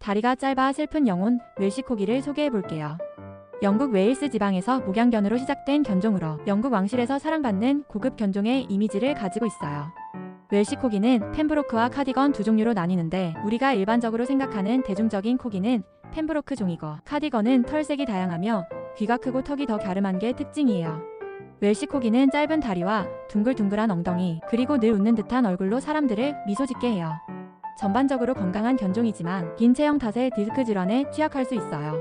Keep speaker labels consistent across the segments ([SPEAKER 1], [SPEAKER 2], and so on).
[SPEAKER 1] 다리가 짧아 슬픈 영혼 웰시코기를 소개해볼게요. 영국 웨일스 지방에서 목양견으로 시작된 견종으로 영국 왕실에서 사랑받는 고급 견종의 이미지를 가지고 있어요. 웰시코기는 펜브로크와 카디건 두 종류로 나뉘는데 우리가 일반적으로 생각하는 대중적인 코기는 펜브로크 종이고 카디건은 털색이 다양하며 귀가 크고 턱이 더 갸름한 게 특징이에요. 웰시코기는 짧은 다리와 둥글둥글한 엉덩이 그리고 늘 웃는 듯한 얼굴로 사람들을 미소 짓게 해요. 전반적으로 건강한 견종이지만 긴 체형 탓에 디스크 질환에 취약할 수 있어요.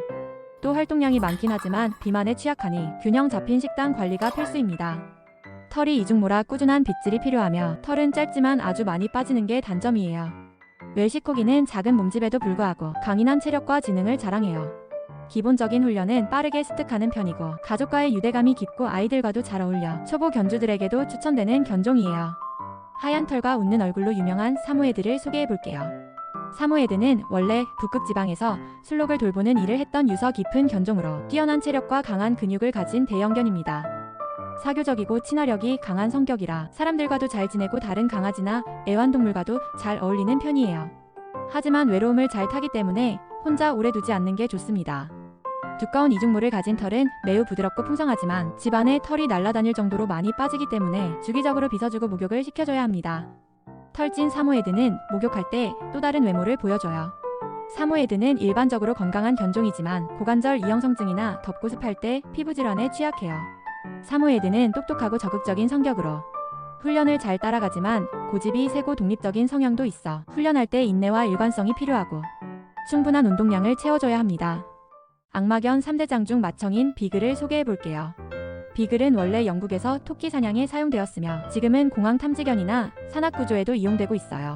[SPEAKER 1] 또 활동량이 많긴 하지만 비만에 취약하니 균형 잡힌 식단 관리가 필수입니다. 털이 이중모라 꾸준한 빗질이 필요하며 털은 짧지만 아주 많이 빠지는 게 단점이에요. 웰시코기는 작은 몸집에도 불구하고 강인한 체력과 지능을 자랑해요. 기본적인 훈련은 빠르게 습득하는 편이고 가족과의 유대감이 깊고 아이들과도 잘 어울려 초보 견주들에게도 추천되는 견종이에요. 하얀 털과 웃는 얼굴로 유명한 사모예드를 소개해볼게요. 사모예드는 원래 북극 지방에서 순록을 돌보는 일을 했던 유서 깊은 견종으로 뛰어난 체력과 강한 근육을 가진 대형견입니다. 사교적이고 친화력이 강한 성격이라 사람들과도 잘 지내고 다른 강아지나 애완동물과도 잘 어울리는 편이에요. 하지만 외로움을 잘 타기 때문에 혼자 오래 두지 않는 게 좋습니다. 두꺼운 이중모를 가진 털은 매우 부드럽고 풍성하지만 집안에 털이 날아다닐 정도로 많이 빠지기 때문에 주기적으로 빗어주고 목욕을 시켜줘야 합니다. 털찐 사모예드는 목욕할 때 또 다른 외모를 보여줘요. 사모예드는 일반적으로 건강한 견종이지만 고관절 이형성증이나 덥고 습할 때 피부질환에 취약해요. 사모예드는 똑똑하고 적극적인 성격으로 훈련을 잘 따라가지만 고집이 세고 독립적인 성향도 있어 훈련할 때 인내와 일관성이 필요하고 충분한 운동량을 채워줘야 합니다. 악마견 3대장 중 맏형인 비글을 소개해볼게요. 비글은 원래 영국에서 토끼 사냥에 사용되었으며 지금은 공항 탐지견이나 산악구조에도 이용되고 있어요.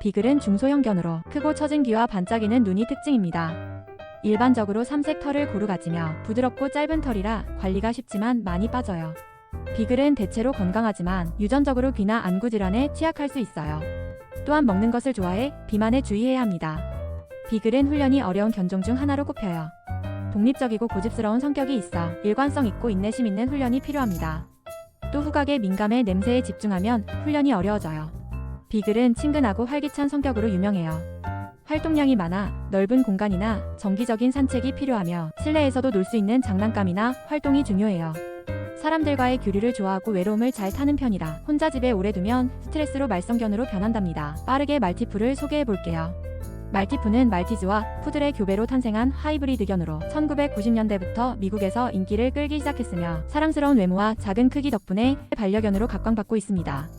[SPEAKER 1] 비글은 중소형견으로 크고 처진 귀와 반짝이는 눈이 특징입니다. 일반적으로 삼색 털을 고루 가지며 부드럽고 짧은 털이라 관리가 쉽지만 많이 빠져요. 비글은 대체로 건강하지만 유전적으로 귀나 안구 질환에 취약할 수 있어요. 또한 먹는 것을 좋아해 비만에 주의해야 합니다. 비글은 훈련이 어려운 견종 중 하나로 꼽혀요. 독립적이고 고집스러운 성격이 있어 일관성 있고 인내심 있는 훈련이 필요합니다. 또 후각에 민감해 냄새에 집중하면 훈련이 어려워져요. 비글은 친근하고 활기찬 성격으로 유명해요. 활동량이 많아 넓은 공간이나 정기적인 산책이 필요하며 실내에서도 놀 수 있는 장난감이나 활동이 중요해요. 사람들과의 교류를 좋아하고 외로움을 잘 타는 편이라 혼자 집에 오래 두면 스트레스로 말썽견으로 변한답니다. 빠르게 말티푸를 소개해볼게요. 말티푸는 말티즈와 푸들의 교배로 탄생한 하이브리드견으로 1990년대부터 미국에서 인기를 끌기 시작했으며 사랑스러운 외모와 작은 크기 덕분에 반려견으로 각광받고 있습니다.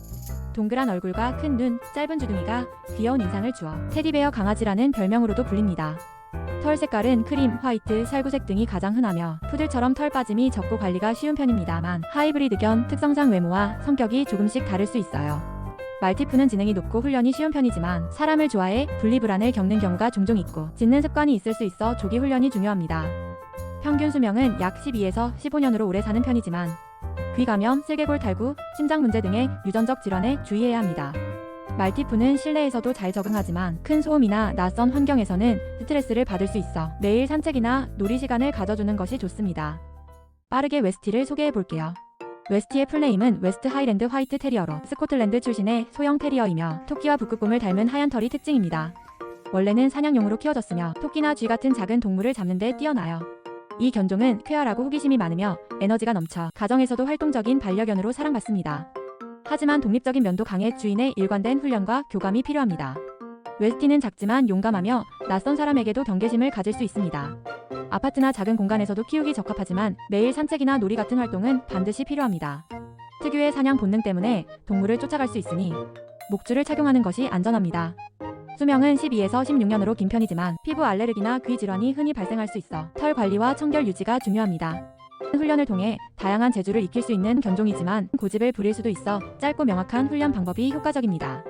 [SPEAKER 1] 동그란 얼굴과 큰 눈, 짧은 주둥이가 귀여운 인상을 주어 테디베어 강아지라는 별명으로도 불립니다. 털 색깔은 크림, 화이트, 살구색 등이 가장 흔하며 푸들처럼 털 빠짐이 적고 관리가 쉬운 편입니다만 하이브리드견 특성상 외모와 성격이 조금씩 다를 수 있어요. 말티푸는 지능이 높고 훈련이 쉬운 편이지만 사람을 좋아해 분리불안을 겪는 경우가 종종 있고 짖는 습관이 있을 수 있어 조기 훈련이 중요합니다. 평균 수명은 약 12에서 15년으로 오래 사는 편이지만 귀 감염, 슬개골 탈구, 심장 문제 등의 유전적 질환에 주의해야 합니다. 말티푸는 실내에서도 잘 적응하지만 큰 소음이나 낯선 환경에서는 스트레스를 받을 수 있어 매일 산책이나 놀이 시간을 가져주는 것이 좋습니다. 빠르게 웨스티를 소개해볼게요. 웨스티의 풀네임은 웨스트 하이랜드 화이트 테리어로 스코틀랜드 출신의 소형 테리어이며 토끼와 북극곰을 닮은 하얀 털이 특징입니다. 원래는 사냥용으로 키워졌으며 토끼나 쥐 같은 작은 동물을 잡는 데 뛰어나요. 이 견종은 쾌활하고 호기심이 많으며 에너지가 넘쳐 가정에서도 활동적인 반려견으로 사랑받습니다. 하지만 독립적인 면도 강해 주인의 일관된 훈련과 교감이 필요합니다. 웨스티는 작지만 용감하며 낯선 사람에게도 경계심을 가질 수 있습니다. 아파트나 작은 공간에서도 키우기 적합하지만 매일 산책이나 놀이 같은 활동은 반드시 필요합니다. 특유의 사냥 본능 때문에 동물을 쫓아갈 수 있으니 목줄을 착용하는 것이 안전합니다. 수명은 12에서 16년으로 긴 편이지만 피부 알레르기나 귀 질환이 흔히 발생할 수 있어 털 관리와 청결 유지가 중요합니다. 훈련을 통해 다양한 재주를 익힐 수 있는 견종이지만 고집을 부릴 수도 있어 짧고 명확한 훈련 방법이 효과적입니다.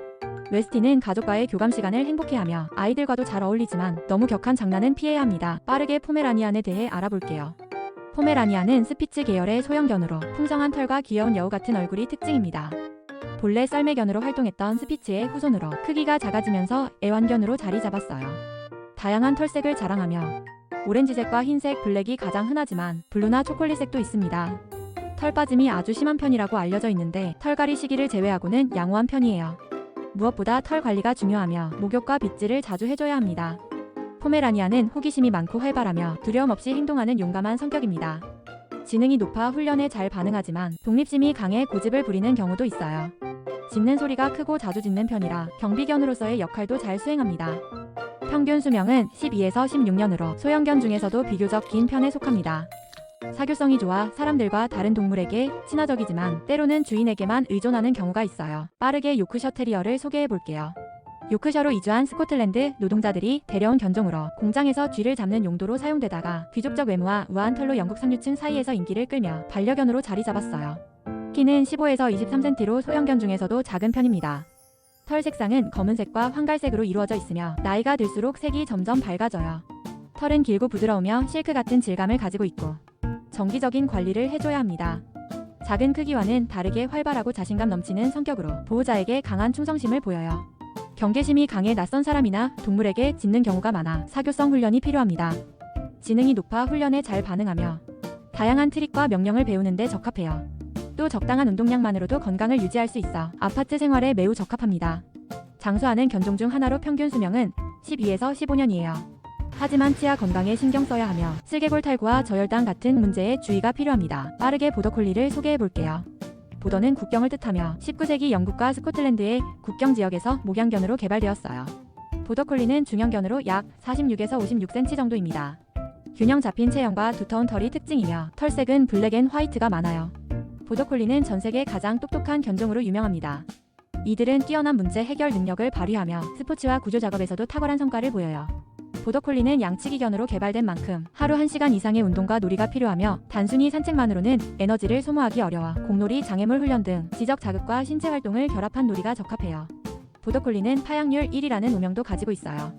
[SPEAKER 1] 웨스티는 가족과의 교감 시간을 행복해하며 아이들과도 잘 어울리지만 너무 격한 장난은 피해야 합니다. 빠르게 포메라니안에 대해 알아볼게요. 포메라니안은 스피츠 계열의 소형견으로 풍성한 털과 귀여운 여우 같은 얼굴이 특징입니다. 본래 썰매견으로 활동했던 스피츠의 후손으로 크기가 작아지면서 애완견으로 자리 잡았어요. 다양한 털색을 자랑하며 오렌지색과 흰색, 블랙이 가장 흔하지만 블루나 초콜릿색도 있습니다. 털 빠짐이 아주 심한 편이라고 알려져 있는데 털갈이 시기를 제외하고는 양호한 편이에요. 무엇보다 털 관리가 중요하며 목욕과 빗질을 자주 해줘야 합니다. 포메라니안은 호기심이 많고 활발하며 두려움 없이 행동하는 용감한 성격입니다. 지능이 높아 훈련에 잘 반응하지만 독립심이 강해 고집을 부리는 경우도 있어요. 짖는 소리가 크고 자주 짖는 편이라 경비견으로서의 역할도 잘 수행합니다. 평균 수명은 12에서 16년으로 소형견 중에서도 비교적 긴 편에 속합니다. 사교성이 좋아 사람들과 다른 동물에게 친화적이지만 때로는 주인에게만 의존하는 경우가 있어요. 빠르게 요크셔 테리어를 소개해 볼게요. 요크셔로 이주한 스코틀랜드 노동자들이 데려온 견종으로 공장에서 쥐를 잡는 용도로 사용되다가 귀족적 외모와 우아한 털로 영국 상류층 사이에서 인기를 끌며 반려견으로 자리 잡았어요. 키는 15에서 23cm로 소형견 중에서도 작은 편입니다. 털 색상은 검은색과 황갈색으로 이루어져 있으며 나이가 들수록 색이 점점 밝아져요. 털은 길고 부드러우며 실크 같은 질감을 가지고 있고 정기적인 관리를 해줘야 합니다. 작은 크기와는 다르게 활발하고 자신감 넘치는 성격으로 보호자에게 강한 충성심을 보여요. 경계심이 강해 낯선 사람이나 동물에게 짖는 경우가 많아 사교성 훈련이 필요합니다. 지능이 높아 훈련에 잘 반응하며 다양한 트릭과 명령을 배우는 데 적합해요. 또 적당한 운동량만으로도 건강을 유지할 수 있어 아파트 생활에 매우 적합합니다. 장수하는 견종 중 하나로 평균 수명은 12에서 15년이에요. 하지만 치아 건강에 신경 써야 하며 슬개골 탈구와 저혈당 같은 문제에 주의가 필요합니다. 빠르게 보더콜리를 소개해 볼게요. 보더는 국경을 뜻하며 19세기 영국과 스코틀랜드의 국경 지역에서 목양견으로 개발되었어요. 보더콜리는 중형견으로 약 46에서 56cm 정도입니다. 균형 잡힌 체형과 두터운 털이 특징이며 털색은 블랙 앤 화이트가 많아요. 보더콜리는 전 세계 가장 똑똑한 견종으로 유명합니다. 이들은 뛰어난 문제 해결 능력을 발휘하며 스포츠와 구조 작업에서도 탁월한 성과를 보여요. 보더콜리는 양치기견으로 개발된 만큼 하루 1시간 이상의 운동과 놀이가 필요하며 단순히 산책만으로는 에너지를 소모하기 어려워 공놀이, 장애물 훈련 등 지적 자극과 신체 활동을 결합한 놀이가 적합해요. 보더콜리는 파양률 1위라는 오명도 가지고 있어요.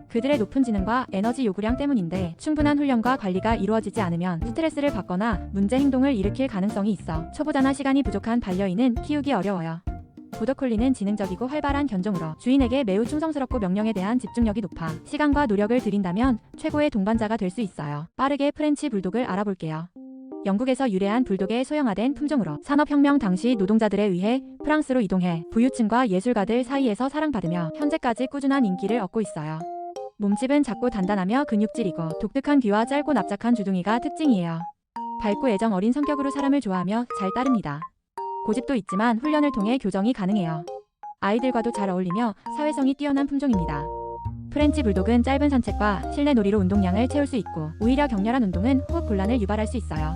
[SPEAKER 1] 그들의 높은 지능과 에너지 요구량 때문인데 충분한 훈련과 관리가 이루어지지 않으면 스트레스를 받거나 문제 행동을 일으킬 가능성이 있어 초보자나 시간이 부족한 반려인은 키우기 어려워요. 보더콜리는 지능적이고 활발한 견종으로 주인에게 매우 충성스럽고 명령에 대한 집중력이 높아 시간과 노력을 들인다면 최고의 동반자가 될 수 있어요. 빠르게 프렌치 불독을 알아볼게요. 영국에서 유래한 불독의 소형화된 품종으로 산업혁명 당시 노동자들에 의해 프랑스로 이동해 부유층과 예술가들 사이에서 사랑받으며 현재까지 꾸준한 인기를 얻고 있어요. 몸집은 작고 단단하며 근육질이고 독특한 귀와 짧고 납작한 주둥이가 특징이에요. 밝고 애정 어린 성격으로 사람을 좋아하며 잘 따릅니다. 고집도 있지만 훈련을 통해 교정이 가능해요. 아이들과도 잘 어울리며 사회성이 뛰어난 품종입니다. 프렌치 불독은 짧은 산책과 실내 놀이로 운동량을 채울 수 있고 오히려 격렬한 운동은 호흡 곤란을 유발할 수 있어요.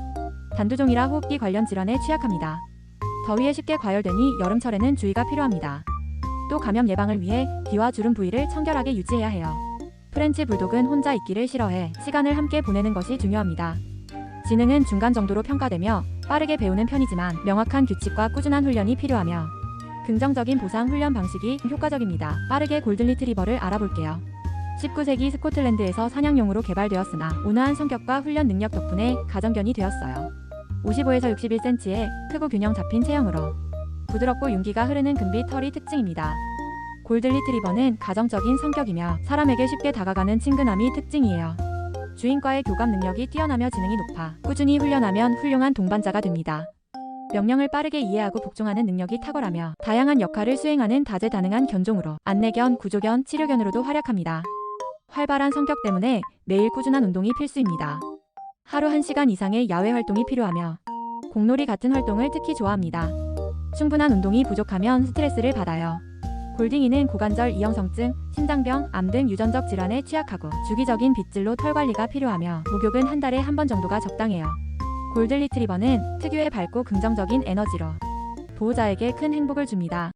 [SPEAKER 1] 단두종이라 호흡기 관련 질환에 취약합니다. 더위에 쉽게 과열되니 여름철에는 주의가 필요합니다. 또 감염 예방을 위해 귀와 주름 부위를 청결하게 유지해야 해요. 프렌치 불독은 혼자 있기를 싫어해 시간을 함께 보내는 것이 중요합니다. 지능은 중간 정도로 평가되며 빠르게 배우는 편이지만 명확한 규칙과 꾸준한 훈련이 필요하며 긍정적인 보상 훈련 방식이 효과적입니다. 빠르게 골든 리트리버를 알아볼게요. 19세기 스코틀랜드에서 사냥용으로 개발되었으나 온화한 성격과 훈련 능력 덕분에 가정견이 되었어요. 55에서 61cm의 크고 균형 잡힌 체형으로 부드럽고 윤기가 흐르는 금빛 털이 특징입니다. 골든 리트리버는 가정적인 성격이며 사람에게 쉽게 다가가는 친근함이 특징이에요. 주인과의 교감 능력이 뛰어나며 지능이 높아 꾸준히 훈련하면 훌륭한 동반자가 됩니다. 명령을 빠르게 이해하고 복종하는 능력이 탁월하며 다양한 역할을 수행하는 다재다능한 견종으로 안내견, 구조견, 치료견으로도 활약합니다. 활발한 성격 때문에 매일 꾸준한 운동이 필수입니다. 하루 1시간 이상의 야외 활동이 필요하며 공놀이 같은 활동을 특히 좋아합니다. 충분한 운동이 부족하면 스트레스를 받아요. 골딩이는 고관절 이형성증, 심장병, 암 등 유전적 질환에 취약하고 주기적인 빗질로 털 관리가 필요하며 목욕은 한 달에 한 번 정도가 적당해요. 골든 리트리버는 특유의 밝고 긍정적인 에너지로 보호자에게 큰 행복을 줍니다.